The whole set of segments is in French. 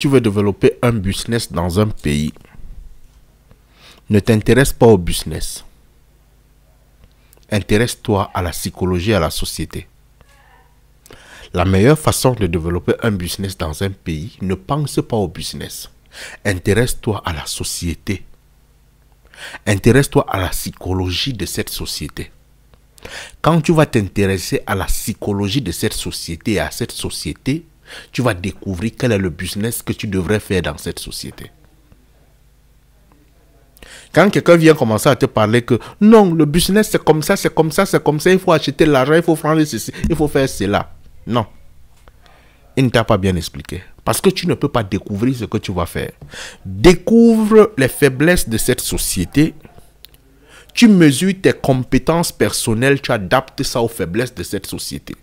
Tu veux développer un business dans un pays, ne t'intéresse pas au business. Intéresse-toi à la psychologie et à la société. La meilleure façon de développer un business dans un pays, ne pense pas au business. Intéresse-toi à la société. Intéresse-toi à la psychologie de cette société. Quand tu vas t'intéresser à la psychologie de cette société et à cette société, tu vas découvrir quel est le business que tu devrais faire dans cette société. Quand quelqu'un vient commencer à te parler que non, le business c'est comme ça, c'est comme ça, c'est comme ça, il faut acheter l'argent, il faut prendre ceci, il faut faire cela. Non. Il ne t'a pas bien expliqué. Parce que tu ne peux pas découvrir ce que tu vas faire. Découvre les faiblesses de cette société. Tu mesures tes compétences personnelles, tu adaptes ça aux faiblesses de cette société.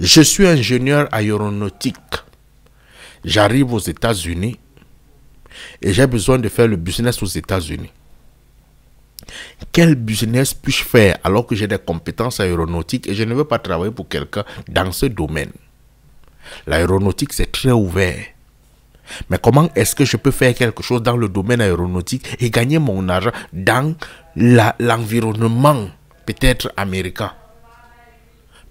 Je suis ingénieur aéronautique. J'arrive aux États-Unis et j'ai besoin de faire le business aux États-Unis. Quel business puis-je faire alors que j'ai des compétences aéronautiques et je ne veux pas travailler pour quelqu'un dans ce domaine? L'aéronautique, c'est très ouvert. Mais comment est-ce que je peux faire quelque chose dans le domaine aéronautique et gagner mon argent dans l'environnement peut-être américain?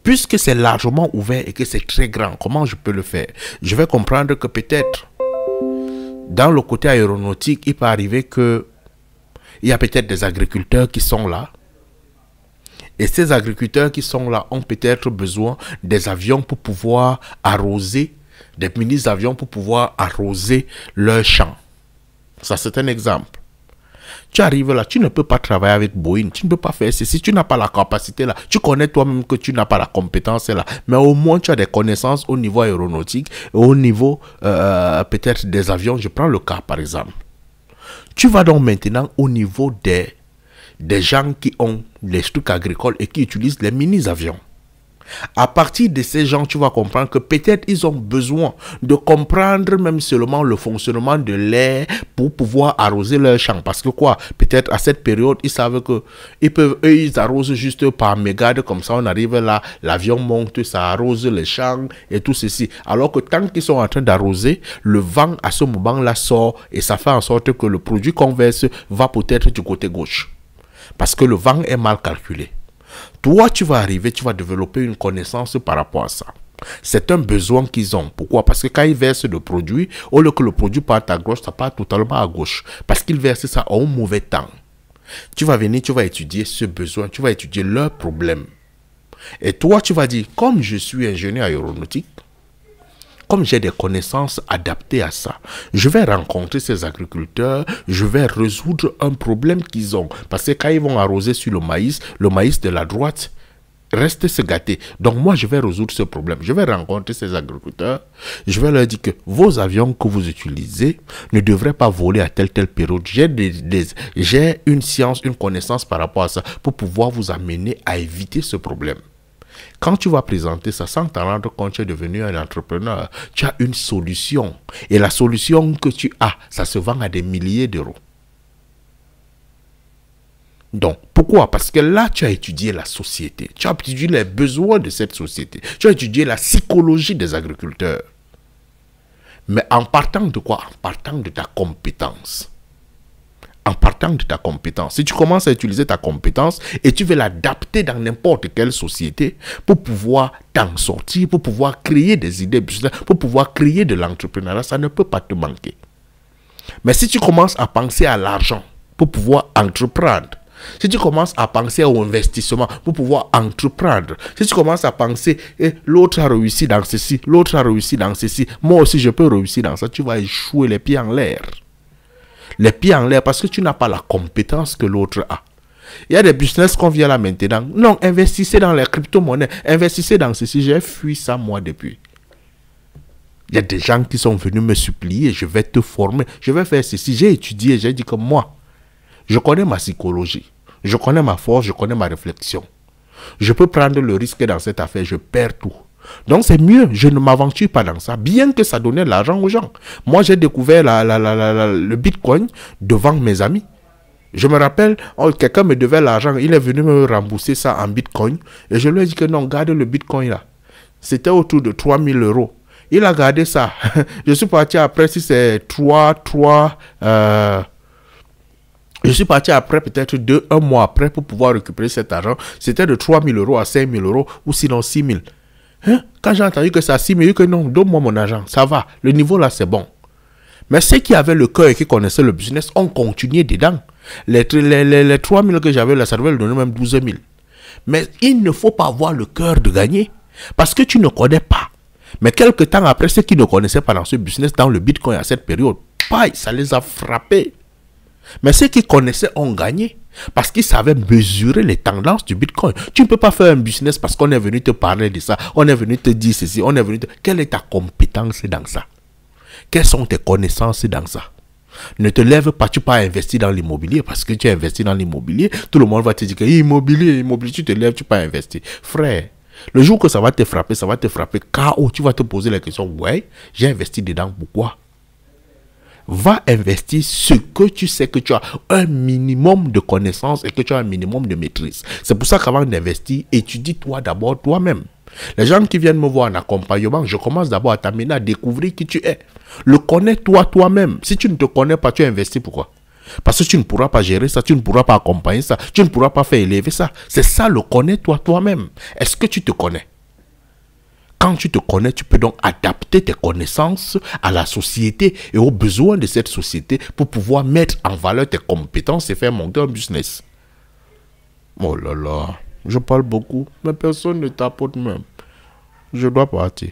Puisque c'est largement ouvert et que c'est très grand, comment je peux le faire? Je vais comprendre que peut-être dans le côté aéronautique, il peut arriver que il y a peut-être des agriculteurs qui sont là. Et ces agriculteurs qui sont là ont peut-être besoin des avions pour pouvoir arroser, des mini-avions pour pouvoir arroser leurs champs. Ça, c'est un exemple. Tu arrives là, tu ne peux pas travailler avec Boeing, tu ne peux pas faire ceci, tu n'as pas la capacité là. Tu connais toi-même que tu n'as pas la compétence là. Mais au moins, tu as des connaissances au niveau aéronautique, et au niveau peut-être des avions. Je prends le cas par exemple. Tu vas donc maintenant au niveau des gens qui ont les trucs agricoles et qui utilisent les mini-avions. À partir de ces gens, tu vas comprendre que peut-être ils ont besoin de comprendre même seulement le fonctionnement de l'air pour pouvoir arroser leur champ. Parce que quoi, peut-être à cette période, ils savent que ils arrosent juste par mégade, comme ça on arrive là, l'avion monte, ça arrose les champs et tout ceci. Alors que tant qu'ils sont en train d'arroser, le vent à ce moment-là sort et ça fait en sorte que le produit qu'on verse va peut-être du côté gauche. Parce que le vent est mal calculé. Toi, tu vas arriver, tu vas développer une connaissance par rapport à ça. C'est un besoin qu'ils ont. Pourquoi? Parce que quand ils versent le produit, au lieu que le produit parte à gauche, ça part totalement à gauche. Parce qu'ils versent ça à un mauvais temps. Tu vas venir, tu vas étudier ce besoin, tu vas étudier leurs problèmes. Et toi, tu vas dire, comme je suis ingénieur aéronautique, comme j'ai des connaissances adaptées à ça, je vais rencontrer ces agriculteurs, je vais résoudre un problème qu'ils ont. Parce que quand ils vont arroser sur le maïs de la droite reste se gâter. Donc moi, je vais résoudre ce problème. Je vais rencontrer ces agriculteurs, je vais leur dire que vos avions que vous utilisez ne devraient pas voler à telle période. J'ai une science, une connaissance par rapport à ça pour pouvoir vous amener à éviter ce problème. Quand tu vas présenter ça sans t'en rendre compte, tu es devenu un entrepreneur, tu as une solution. Et la solution que tu as, ça se vend à des milliers d'euros. Donc, pourquoi? Parce que là, tu as étudié la société. Tu as étudié les besoins de cette société. Tu as étudié la psychologie des agriculteurs. Mais en partant de quoi? En partant de ta compétence. En partant de ta compétence. Si tu commences à utiliser ta compétence et tu veux l'adapter dans n'importe quelle société pour pouvoir t'en sortir, pour pouvoir créer des idées, pour pouvoir créer de l'entrepreneuriat, ça ne peut pas te manquer. Mais si tu commences à penser à l'argent pour pouvoir entreprendre, si tu commences à penser au investissement pour pouvoir entreprendre, si tu commences à penser l'autre a réussi dans ceci, l'autre a réussi dans ceci, moi aussi je peux réussir dans ça, tu vas échouer les pieds en l'air. Les pieds en l'air parce que tu n'as pas la compétence que l'autre a. Il y a des business qu'on vient là maintenant. Non, investissez dans les crypto-monnaies, investissez dans ceci. J'ai fui ça moi depuis. Il y a des gens qui sont venus me supplier, je vais te former, je vais faire ceci. J'ai étudié, j'ai dit que moi, je connais ma psychologie, je connais ma force, je connais ma réflexion. Je peux prendre le risque dans cette affaire, je perds tout. Donc c'est mieux, je ne m'aventure pas dans ça, bien que ça donnait de l'argent aux gens. Moi j'ai découvert le Bitcoin devant mes amis. Je me rappelle, quelqu'un me devait l'argent, il est venu me rembourser ça en Bitcoin. Et je lui ai dit que non, garde le Bitcoin là. C'était autour de 3000 euros. Il a gardé ça. Je suis parti après, si c'est je suis parti après, peut-être un mois après, pour pouvoir récupérer cet argent. C'était de 3 000 euros à 5 000 euros, ou sinon 6 000. Hein? Quand j'ai entendu que ça 6 000, j'ai dit que non, donne-moi mon argent, ça va. Le niveau là, c'est bon. Mais ceux qui avaient le cœur et qui connaissaient le business ont continué dedans. Les 3 000 que j'avais là, ça devait le donner même 12 000. Mais il ne faut pas avoir le cœur de gagner. Parce que tu ne connais pas. Mais quelques temps après, ceux qui ne connaissaient pas dans ce business, dans le Bitcoin à cette période, pareil, ça les a frappés. Mais ceux qui connaissaient ont gagné. Parce qu'ils savaient mesurer les tendances du Bitcoin. Tu ne peux pas faire un business parce qu'on est venu te parler de ça. On est venu te dire ceci. On est venu te... Quelle est ta compétence dans ça? Quelles sont tes connaissances dans ça? Ne te lève pas, tu peux pas investir dans l'immobilier. Parce que tu as investi dans l'immobilier, tout le monde va te dire que immobilier, tu te lèves, tu peux pas investir. Frère, le jour que ça va te frapper KO. Tu vas te poser la question, ouais, j'ai investi dedans, pourquoi? Va investir ce que tu sais que tu as un minimum de connaissances et que tu as un minimum de maîtrise. C'est pour ça qu'avant d'investir, étudie-toi d'abord toi-même. Les gens qui viennent me voir en accompagnement, je commence d'abord à t'amener à découvrir qui tu es. Le connais-toi toi-même. Si tu ne te connais pas, tu investis pourquoi? Parce que tu ne pourras pas gérer ça, tu ne pourras pas accompagner ça, tu ne pourras pas faire élever ça. C'est ça le connais-toi toi-même. Est-ce que tu te connais? Quand tu te connais, tu peux donc adapter tes connaissances à la société et aux besoins de cette société pour pouvoir mettre en valeur tes compétences et faire monter un business. Oh là là, je parle beaucoup, mais personne ne tapote même. Je dois partir.